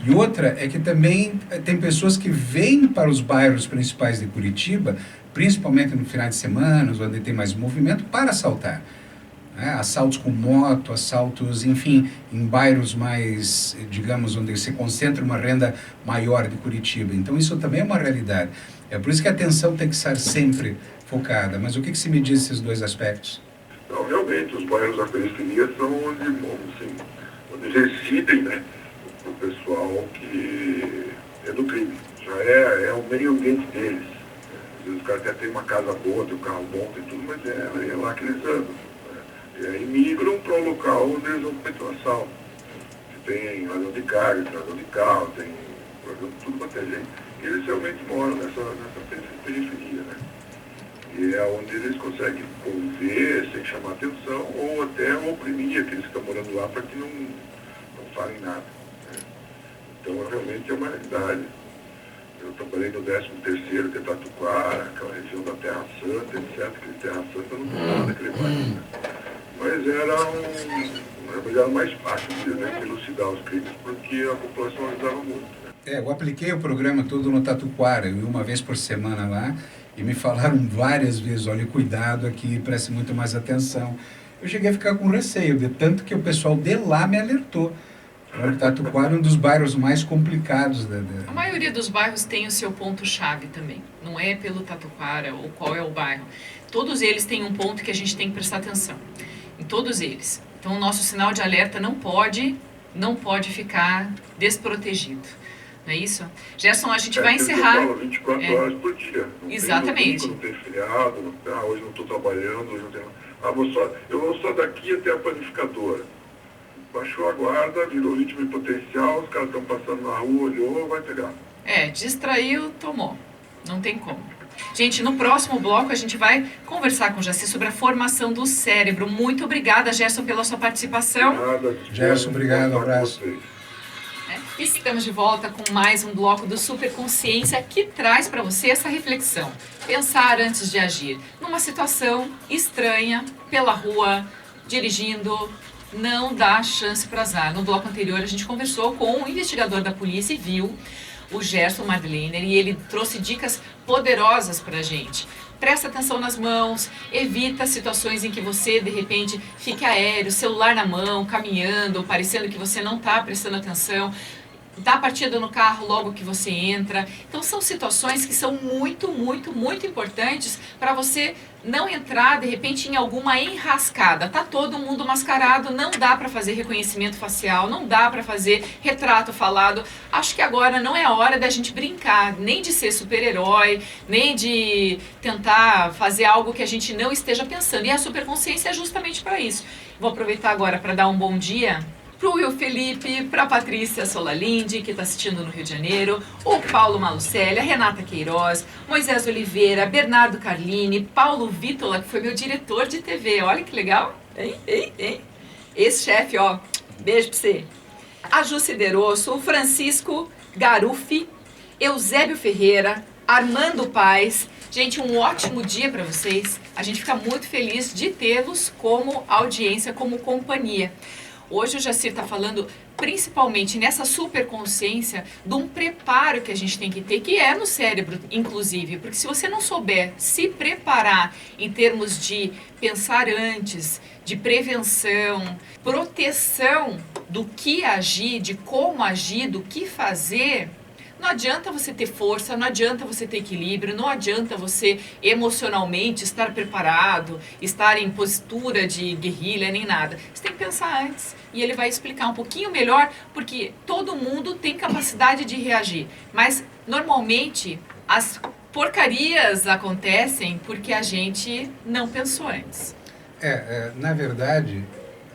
E outra é que também tem pessoas que vêm para os bairros principais de Curitiba, principalmente no final de semana, onde tem mais movimento, para assaltar. Assaltos com moto, assaltos, enfim, em bairros mais, digamos, onde se concentra uma renda maior de Curitiba. Então isso também é uma realidade. É por isso que a atenção tem que estar sempre focada. Mas o que se me diz esses dois aspectos?
Não, realmente, os bairros da periferia são onde residem, né, o pessoal que é do crime. Já é o meio ambiente deles. Às vezes o cara até tem uma casa boa, tem um carro bom, tem tudo, mas é lá que eles andam. E aí migram para um local onde eles vão cometer um assalto. Tem ladrão de carga, tem ladrão de carro, tem tudo quanto é gente. E eles realmente moram nessa periferia, né? E é onde eles conseguem conviver sem chamar atenção ou até oprimir aqueles que estão morando lá para que não falem nada, né? Então realmente é uma realidade. Eu trabalhei no 13º de Tatuquara, aquela região da Terra Santa, etc. Aquele Terra Santa não tem nada daquele bairro, né? Mas era mais fácil de elucidar os crimes porque a população ajudava muito, né?
Eu apliquei o programa todo no Tatuquara, eu ia uma vez por semana lá, e me falaram várias vezes, olha, cuidado aqui, preste muito mais atenção. Eu cheguei a ficar com receio, de tanto que o pessoal de lá me alertou. O Tatuquara é um dos bairros mais complicados.
A maioria dos bairros tem o seu ponto-chave também. Não é pelo Tatuquara ou qual é o bairro. Todos eles têm um ponto que a gente tem que prestar atenção. Em todos eles. Então o nosso sinal de alerta não pode ficar desprotegido. Não é isso? Gerson, a gente vai encerrar.
Eu falo 24 horas por dia. Não
exatamente.
Tem domingo, não tem feriado, hoje não estou trabalhando, hoje não tenho. Eu vou só daqui até a panificadora. Baixou a guarda, virou vítima em potencial, os caras estão passando na rua, olhou, vai pegar.
Distraiu, tomou. Não tem como. Gente, no próximo bloco a gente vai conversar com o Jacir sobre a formação do cérebro. Muito obrigada, Gerson, pela sua participação.
Nada,
Gerson, obrigado, um abraço.
Estamos de volta com mais um bloco do Super Consciência que traz para você essa reflexão. Pensar antes de agir. Numa situação estranha, pela rua, dirigindo, não dá chance para azar. No bloco anterior a gente conversou com o investigador da Polícia Civil, o Gerson Madlener, e ele trouxe dicas poderosas para a gente. Presta atenção nas mãos, evita situações em que você, de repente, fique aéreo, celular na mão, caminhando, parecendo que você não está prestando atenção. dar partida no carro logo que você entra. Então são situações que são muito, muito, muito importantes para você não entrar de repente em alguma enrascada. Tá todo mundo mascarado, não dá para fazer reconhecimento facial, não dá para fazer retrato falado. Acho que agora não é a hora da gente brincar, nem de ser super-herói, nem de tentar fazer algo que a gente não esteja pensando. E a superconsciência é justamente para isso. Vou aproveitar agora para dar um bom dia pro Will Felipe, pra Patrícia Solalinde, que está assistindo no Rio de Janeiro, o Paulo Malucelli, a Renata Queiroz, Moisés Oliveira, Bernardo Carlini, Paulo Vítola, que foi meu diretor de TV. Olha que legal. Hein? Esse chefe, ó, beijo pra você. A Ju Siderosso, o Francisco Garufi, Eusébio Ferreira, Armando Paes. Gente, um ótimo dia para vocês. A gente fica muito feliz de tê-los como audiência, como companhia. Hoje o Jacir está falando principalmente nessa superconsciência de um preparo que a gente tem que ter, que é no cérebro, inclusive. Porque se você não souber se preparar em termos de pensar antes, de prevenção, proteção do que agir, de como agir, do que fazer, não adianta você ter força, não adianta você ter equilíbrio, não adianta você emocionalmente estar preparado, estar em postura de guerrilha, nem nada. Você tem que pensar antes. E ele vai explicar um pouquinho melhor, porque todo mundo tem capacidade de reagir. Mas, normalmente, as porcarias acontecem porque a gente não pensou antes.
Na verdade,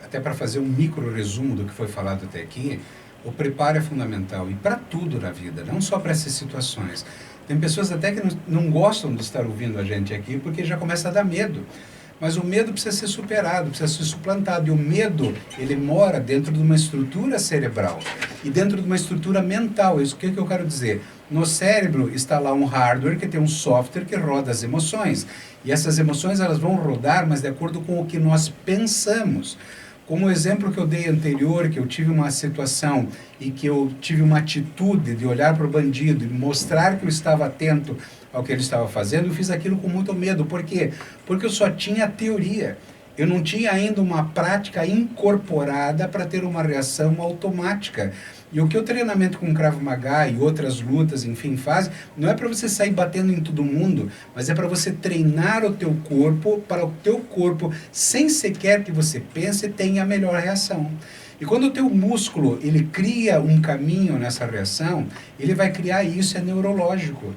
até para fazer um micro resumo do que foi falado até aqui, o preparo é fundamental, e para tudo na vida, não só para essas situações. Tem pessoas até que não gostam de estar ouvindo a gente aqui, porque já começa a dar medo. Mas o medo precisa ser superado, precisa ser suplantado. E o medo, ele mora dentro de uma estrutura cerebral e dentro de uma estrutura mental. Isso, o que eu quero dizer? No cérebro está lá um hardware que tem um software que roda as emoções. E essas emoções, elas vão rodar, mas de acordo com o que nós pensamos. Como o exemplo que eu dei anterior, que eu tive uma situação e que eu tive uma atitude de olhar para o bandido e mostrar que eu estava atento ao que ele estava fazendo, eu fiz aquilo com muito medo. Por quê? Porque eu só tinha teoria. Eu não tinha ainda uma prática incorporada para ter uma reação automática. E o que o treinamento com Krav Maga e outras lutas, enfim, faz, não é para você sair batendo em todo mundo, mas é para você treinar o teu corpo, para o teu corpo, sem sequer que você pense, tenha a melhor reação. E quando o teu músculo, ele cria um caminho nessa reação, ele vai criar isso, é neurológico.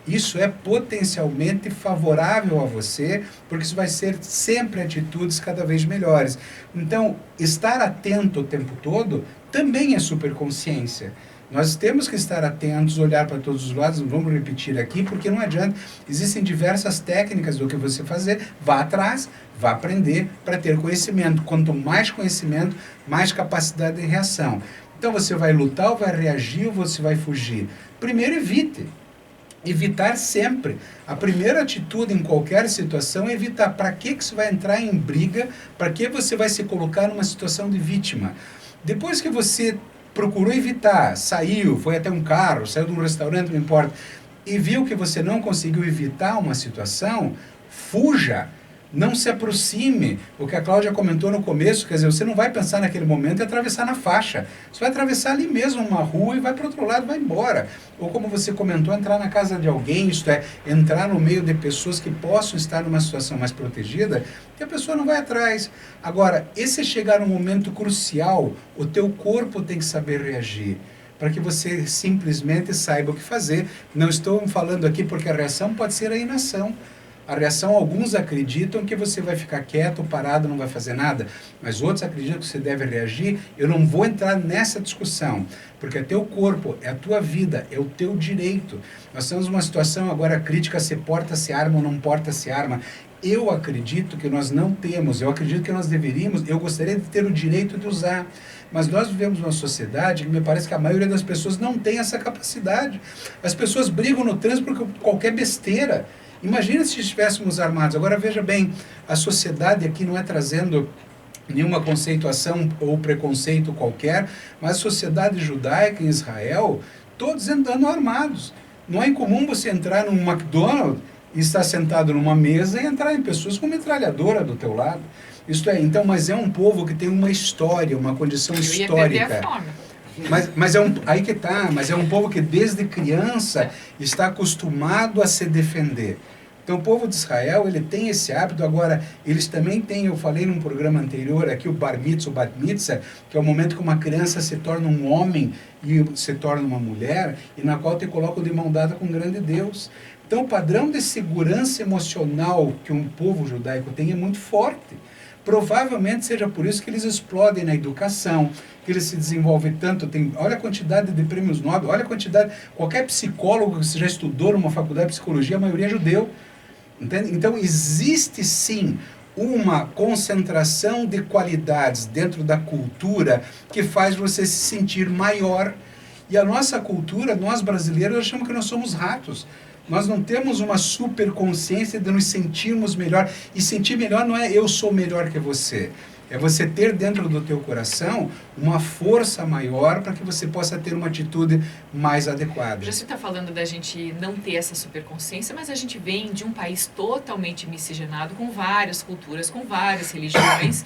Isso é potencialmente favorável a você, porque isso vai ser sempre atitudes cada vez melhores. Então, estar atento o tempo todo também é superconsciência. Nós temos que estar atentos, olhar para todos os lados, não vamos repetir aqui, porque não adianta. Existem diversas técnicas do que você fazer, vá atrás, vá aprender para ter conhecimento. Quanto mais conhecimento, mais capacidade de reação. Então, você vai lutar ou vai reagir ou você vai fugir? Primeiro, evite. Evitar sempre. A primeira atitude em qualquer situação é evitar. Para que você vai entrar em briga? Para que você vai se colocar numa situação de vítima? Depois que você procurou evitar, saiu, foi até um carro, saiu de um restaurante, não importa, e viu que você não conseguiu evitar uma situação, fuja. Não se aproxime. O que a Cláudia comentou no começo, quer dizer, você não vai pensar naquele momento e atravessar na faixa. Você vai atravessar ali mesmo uma rua e vai para o outro lado, vai embora. Ou como você comentou, entrar na casa de alguém, isto é, entrar no meio de pessoas que possam estar numa situação mais protegida, que a pessoa não vai atrás. Agora, esse chegar num momento crucial, o teu corpo tem que saber reagir, para que você simplesmente saiba o que fazer. Não estou falando aqui porque a reação pode ser a inação. A reação, alguns acreditam que você vai ficar quieto, parado, não vai fazer nada, mas outros acreditam que você deve reagir. Eu não vou entrar nessa discussão, porque é teu corpo, é a tua vida, é o teu direito. Nós temos uma situação agora crítica, se porta-se arma ou não porta-se arma. Eu acredito que nós não temos, eu acredito que nós deveríamos, eu gostaria de ter o direito de usar, mas nós vivemos numa sociedade que me parece que a maioria das pessoas não tem essa capacidade. As pessoas brigam no trânsito por qualquer besteira. Imagina se estivéssemos armados. Agora veja bem, a sociedade aqui não é trazendo nenhuma conceituação ou preconceito qualquer, mas a sociedade judaica em Israel, todos andando armados. Não é incomum você entrar num McDonald's e estar sentado numa mesa e entrar em pessoas com metralhadora do teu lado. Isto é, então, mas é um povo que tem uma história, uma condição histórica. Mas aí que tá, mas é um povo que desde criança está acostumado a se defender. Então o povo de Israel, ele tem esse hábito. Agora, eles também têm, eu falei num programa anterior aqui, o Bar Mitzvah, o Bat Mitzvah, que é o momento que uma criança se torna um homem e se torna uma mulher, e na qual te colocam de mão dada com o grande Deus. Então o padrão de segurança emocional que um povo judaico tem é muito forte. Provavelmente seja por isso que eles explodem na educação, que eles se desenvolvem tanto. Olha a quantidade de prêmios Nobel, olha a quantidade. Qualquer psicólogo que você já estudou numa faculdade de psicologia, a maioria é judeu. Entende? Então, existe sim uma concentração de qualidades dentro da cultura que faz você se sentir maior. E a nossa cultura, nós brasileiros, achamos que nós somos ratos. Nós não temos uma super consciência de nos sentirmos melhor. E sentir melhor não é eu sou melhor que você. É você ter dentro do teu coração uma força maior para que você possa ter uma atitude mais adequada.
Já você está falando da gente não ter essa superconsciência, mas a gente vem de um país totalmente miscigenado, com várias culturas, com várias religiões.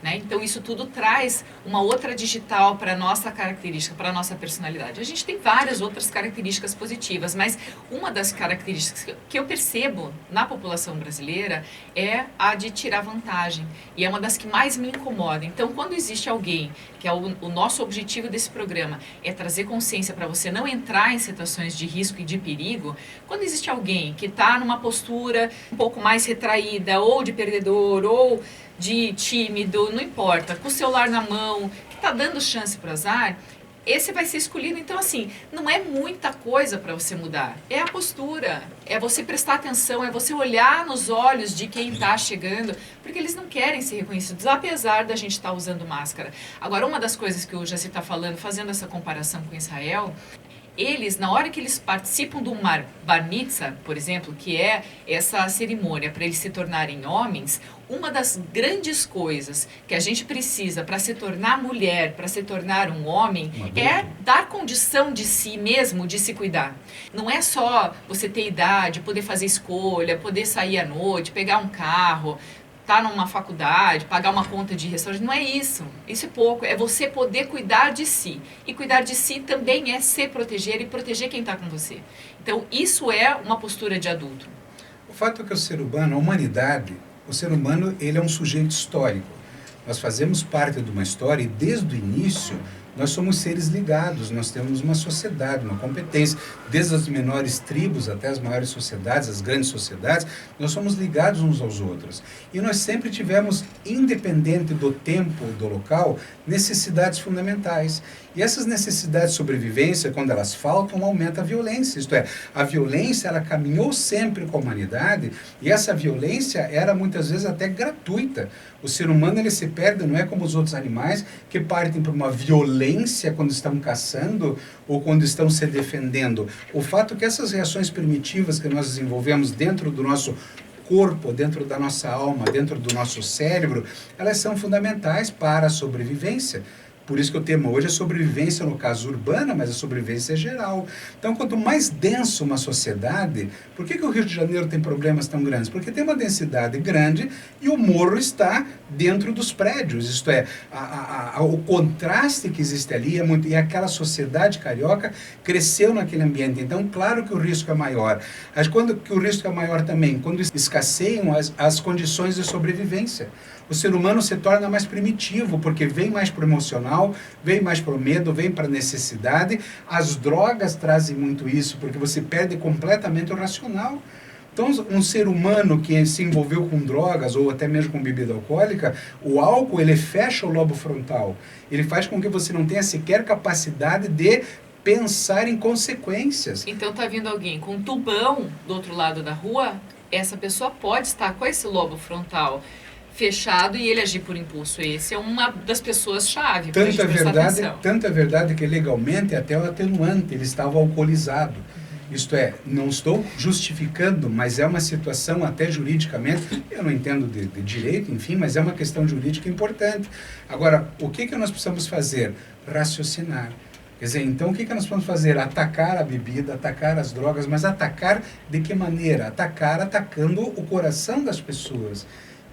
Né? Então isso tudo traz uma outra digital para a nossa característica, para a nossa personalidade. A gente tem várias outras características positivas, mas uma das características que eu percebo na população brasileira é a de tirar vantagem. E é uma das que mais me incomoda. Então quando existe alguém, que é o nosso objetivo desse programa, é trazer consciência para você não entrar em situações de risco e de perigo, quando existe alguém que está numa postura um pouco mais retraída, ou de perdedor, ou de tímido, não importa, com o celular na mão, que está dando chance para o azar, esse vai ser escolhido. Então, assim, não é muita coisa para você mudar. É a postura, é você prestar atenção, é você olhar nos olhos de quem está chegando, porque eles não querem ser reconhecidos, apesar da gente estar usando máscara. Agora, uma das coisas que o Jaci está falando, fazendo essa comparação com Israel, eles, na hora que eles participam do Bar Mitzvah, por exemplo, que é essa cerimônia para eles se tornarem homens, uma das grandes coisas que a gente precisa para se tornar mulher, para se tornar um homem, é dar condição de si mesmo, de se cuidar. Não é só você ter idade, poder fazer escolha, poder sair à noite, pegar um carro, estar numa faculdade, pagar uma conta de restaurante, não é isso. Isso é pouco, é você poder cuidar de si. E cuidar de si também é se proteger e proteger quem está com você. Então, isso é uma postura de adulto.
O fato é que o ser humano, a humanidade, o ser humano, ele é um sujeito histórico. Nós fazemos parte de uma história e desde o início nós somos seres ligados, nós temos uma sociedade, uma competência, desde as menores tribos até as maiores sociedades, as grandes sociedades, nós somos ligados uns aos outros. E nós sempre tivemos, independente do tempo, do local, necessidades fundamentais. E essas necessidades de sobrevivência, quando elas faltam, aumenta a violência. Isto é, a violência, ela caminhou sempre com a humanidade e essa violência era muitas vezes até gratuita. O ser humano, ele se perde, não é como os outros animais que partem para uma violência quando estão caçando ou quando estão se defendendo. O fato é que essas reações primitivas que nós desenvolvemos dentro do nosso corpo, dentro da nossa alma, dentro do nosso cérebro, elas são fundamentais para a sobrevivência. Por isso que o tema hoje é sobrevivência, no caso urbana, mas a sobrevivência é geral. Então, quanto mais denso uma sociedade, por que o Rio de Janeiro tem problemas tão grandes? Porque tem uma densidade grande e o morro está dentro dos prédios. Isto é, o contraste que existe ali é muito... E aquela sociedade carioca cresceu naquele ambiente. Então, claro que o risco é maior. Mas quando que o risco é maior também? Quando escasseiam as condições de sobrevivência. O ser humano se torna mais primitivo, porque vem mais para o emocional, vem mais para o medo, vem para a necessidade. As drogas trazem muito isso, porque você perde completamente o racional. Então, um ser humano que se envolveu com drogas, ou até mesmo com bebida alcoólica, o álcool, ele fecha o lobo frontal. Ele faz com que você não tenha sequer capacidade de pensar em consequências.
Então, está vindo alguém com um tubão do outro lado da rua, essa pessoa pode estar com esse lobo frontal fechado e ele agir por impulso. Esse é uma das pessoas-chave para a gente prestar atenção.
Tanto é verdade que legalmente até o atenuante, ele estava alcoolizado. Isto é, não estou justificando, mas é uma situação até juridicamente, eu não entendo de direito, enfim, mas é uma questão jurídica importante. Agora, o que nós precisamos fazer? Raciocinar. Quer dizer, então o que nós vamos fazer? Atacar a bebida, atacar as drogas, mas atacar de que maneira? Atacando o coração das pessoas.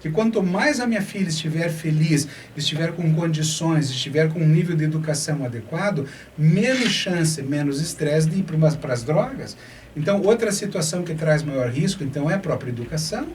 que quanto mais a minha filha estiver feliz, estiver com condições, estiver com um nível de educação adequado, menos chance, menos estresse de ir para as drogas. Então, outra situação que traz maior risco, então, é a própria educação.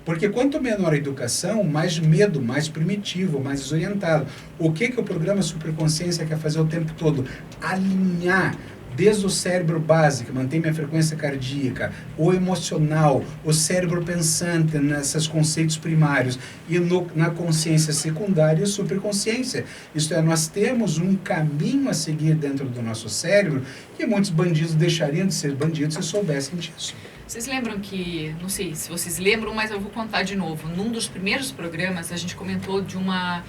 Porque quanto menor a educação, mais medo, mais primitivo, mais desorientado. O que o programa Superconsciência quer fazer o tempo todo? Alinhar desde o cérebro básico, mantém minha frequência cardíaca, o emocional, o cérebro pensante nesses conceitos primários e na consciência secundária e superconsciência. Isto é, nós temos um caminho a seguir dentro do nosso cérebro que muitos bandidos deixariam de ser bandidos se soubessem disso.
Vocês lembram que, não sei se vocês lembram, mas eu vou contar de novo. Num dos primeiros programas, a gente comentou de uma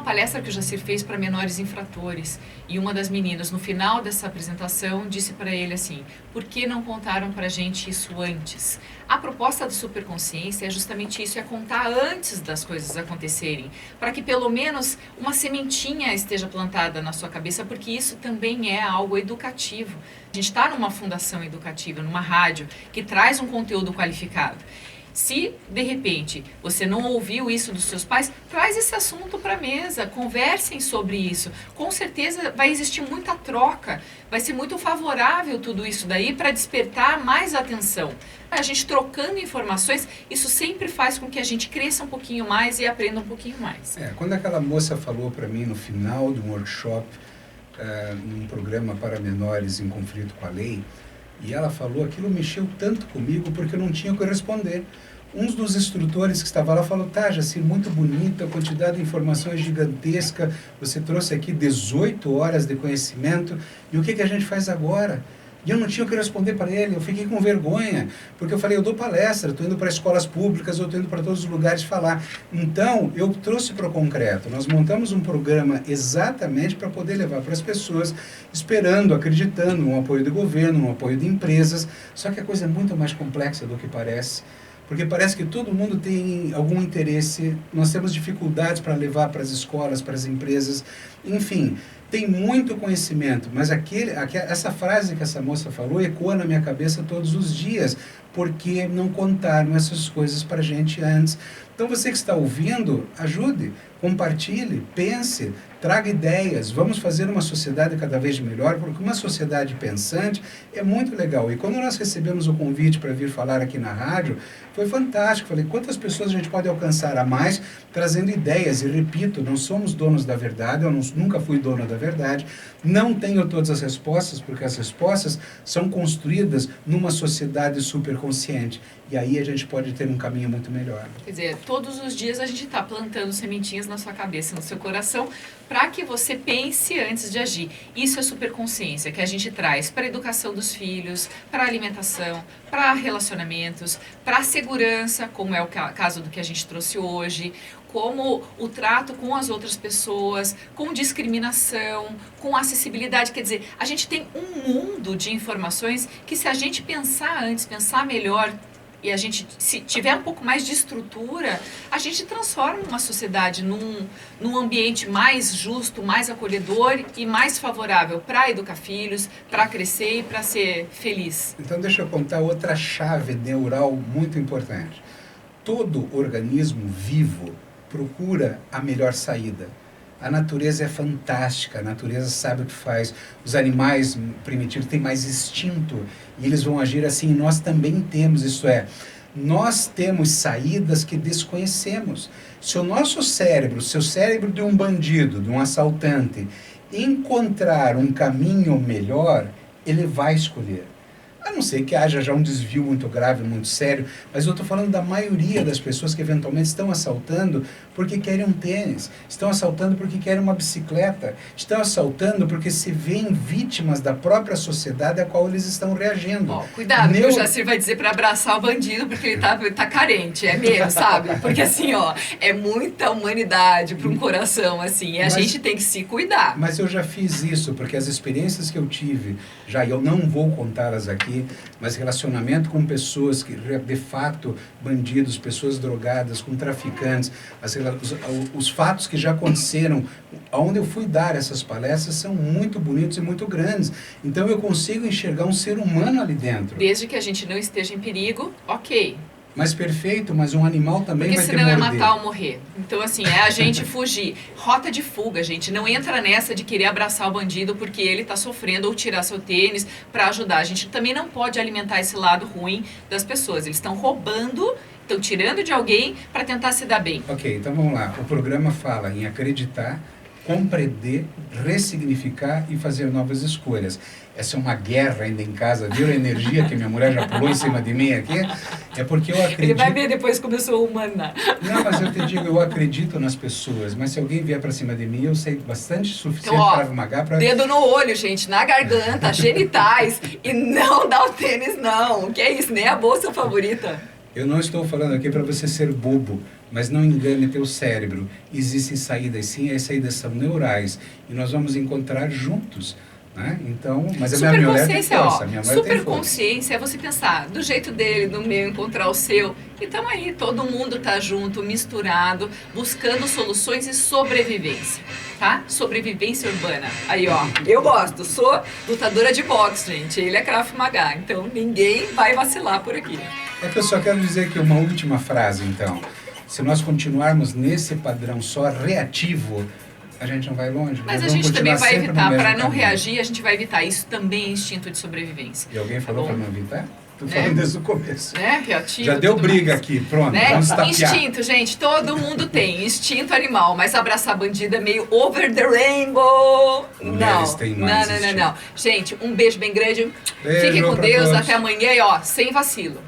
palestra que o Jacir fez para menores infratores. E uma das meninas, no final dessa apresentação, disse para ele assim: por que não contaram para a gente isso antes? A proposta do Superconsciência é justamente isso, é contar antes das coisas acontecerem, para que pelo menos uma sementinha esteja plantada na sua cabeça, porque isso também é algo educativo. A gente está numa fundação educativa, numa rádio, que traz um conteúdo qualificado. Se, de repente, você não ouviu isso dos seus pais, traz esse assunto para a mesa, conversem sobre isso. Com certeza vai existir muita troca, vai ser muito favorável tudo isso daí para despertar mais atenção. A gente trocando informações, isso sempre faz com que a gente cresça um pouquinho mais e aprenda um pouquinho mais.
Quando aquela moça falou para mim no final de um workshop, num programa para menores em conflito com a lei, e ela falou, aquilo mexeu tanto comigo porque eu não tinha o que responder. Um dos instrutores que estava lá falou, tá, Jacir, muito bonita, a quantidade de informações gigantesca, você trouxe aqui 18 horas de conhecimento, e o que a gente faz agora? E eu não tinha o que responder para ele, eu fiquei com vergonha, porque eu falei, eu dou palestra, estou indo para escolas públicas, eu estou indo para todos os lugares falar. Então, eu trouxe para o concreto, nós montamos um programa exatamente para poder levar para as pessoas, esperando, acreditando no apoio do governo, no apoio de empresas, só que a coisa é muito mais complexa do que parece. Porque parece que todo mundo tem algum interesse, nós temos dificuldades para levar para as escolas, para as empresas, enfim, tem muito conhecimento, mas essa frase que essa moça falou ecoa na minha cabeça todos os dias, porque não contaram essas coisas para a gente antes. Então você que está ouvindo, ajude, compartilhe, pense, traga ideias, vamos fazer uma sociedade cada vez melhor, porque uma sociedade pensante é muito legal. E quando nós recebemos o convite para vir falar aqui na rádio, foi fantástico. Falei, quantas pessoas a gente pode alcançar a mais trazendo ideias? E repito, não somos donos da verdade, eu nunca fui dono da verdade, não tenho todas as respostas, porque as respostas são construídas numa sociedade superconsciente. E aí a gente pode ter um caminho muito melhor.
Quer dizer, todos os dias a gente está plantando sementinhas na sua cabeça, no seu coração, para que você pense antes de agir. Isso é superconsciência que a gente traz para a educação dos filhos, para a alimentação, para relacionamentos, para a segurança, como é o caso do que a gente trouxe hoje, como o trato com as outras pessoas, com discriminação, com acessibilidade. Quer dizer, a gente tem um mundo de informações que, se a gente pensar antes, pensar melhor, e a gente, se tiver um pouco mais de estrutura, a gente transforma uma sociedade num ambiente mais justo, mais acolhedor e mais favorável para educar filhos, para crescer e para ser feliz.
Então deixa eu contar outra chave neural muito importante. Todo organismo vivo procura a melhor saída. A natureza é fantástica, a natureza sabe o que faz. Os animais primitivos têm mais instinto e eles vão agir assim. Nós também temos, isso é, nós temos saídas que desconhecemos. Se o nosso cérebro, se o cérebro de um bandido, de um assaltante, encontrar um caminho melhor, ele vai escolher. A não ser que haja já um desvio muito grave, muito sério, mas eu estou falando da maioria das pessoas que eventualmente estão assaltando porque querem um tênis, estão assaltando porque querem uma bicicleta, estão assaltando porque se veem vítimas da própria sociedade a qual eles estão reagindo.
Oh, cuidado, que o Jacir vai dizer para abraçar o bandido porque ele tá carente, é mesmo, sabe? Porque assim, ó, é muita humanidade para um coração, assim, e a gente tem que se cuidar.
Mas eu já fiz isso, porque as experiências que eu tive, já eu não vou contá-las aqui, mas relacionamento com pessoas que, de fato, bandidos, pessoas drogadas, com traficantes, os fatos que já aconteceram, onde eu fui dar essas palestras, são muito bonitos e muito grandes. Então eu consigo enxergar um ser humano ali dentro.
Desde que a gente não esteja em perigo, ok.
Mas perfeito, mas um animal também
Porque
vai ter
senão é
morder.
matar ou morrer. Então, assim, é a gente fugir. Rota de fuga, gente. Não entra nessa de querer abraçar o bandido porque ele tá sofrendo ou tirar seu tênis para ajudar. A gente também não pode alimentar esse lado ruim das pessoas. Eles estão roubando, estão tirando de alguém para tentar se dar bem.
Ok, então vamos lá. O programa fala em acreditar, compreender, ressignificar e fazer novas escolhas. Essa é uma guerra ainda em casa, viu a energia que minha mulher já pulou em cima de mim aqui? É porque eu acredito...
Ele vai ver depois começou a humanar.
Não, mas eu te digo, eu acredito nas pessoas, mas se alguém vier pra cima de mim, eu sei bastante suficiente
Então, ó,
para esmagar, para...
Dedo no olho, gente, na garganta, genitais, e não dá o tênis, não. Que é isso, nem a bolsa favorita.
Eu não estou falando aqui para você ser bobo, mas não engane teu cérebro. Existem saídas sim, as saídas são neurais, e nós vamos encontrar juntos. Né? Então, mas a minha mulher tem força, minha mulher tem força.
Superconsciência é você pensar do jeito dele, do meu, encontrar o seu. Então aí, todo mundo tá junto, misturado, buscando soluções e sobrevivência, tá? Sobrevivência urbana. Aí, ó, eu gosto, sou lutadora de boxe, gente. Ele é Krav Maga, então ninguém vai vacilar por aqui.
É que eu só quero dizer que uma última frase, então. Se nós continuarmos nesse padrão só reativo, a gente não vai longe.
Mas
Nós
a
vamos
gente também
continuar
vai
sempre no
evitar,
mesmo
para não
caminho.
reagir, a gente vai evitar. Isso também é instinto de sobrevivência.
E alguém falou para não evitar? Tô
Né?
falando desde o começo.
Né? Reativo.
Já deu
tudo
briga
mais.
aqui, pronto,
Né?
vamos tapear.
Instinto, gente, todo mundo tem. Instinto animal, mas abraçar bandido é meio over the rainbow.
Mulheres têm mais
não.
instinto.
Gente, um beijo bem grande.
Beijo
Fiquem com
pra
Deus,
todos.
até amanhã e ó, sem vacilo.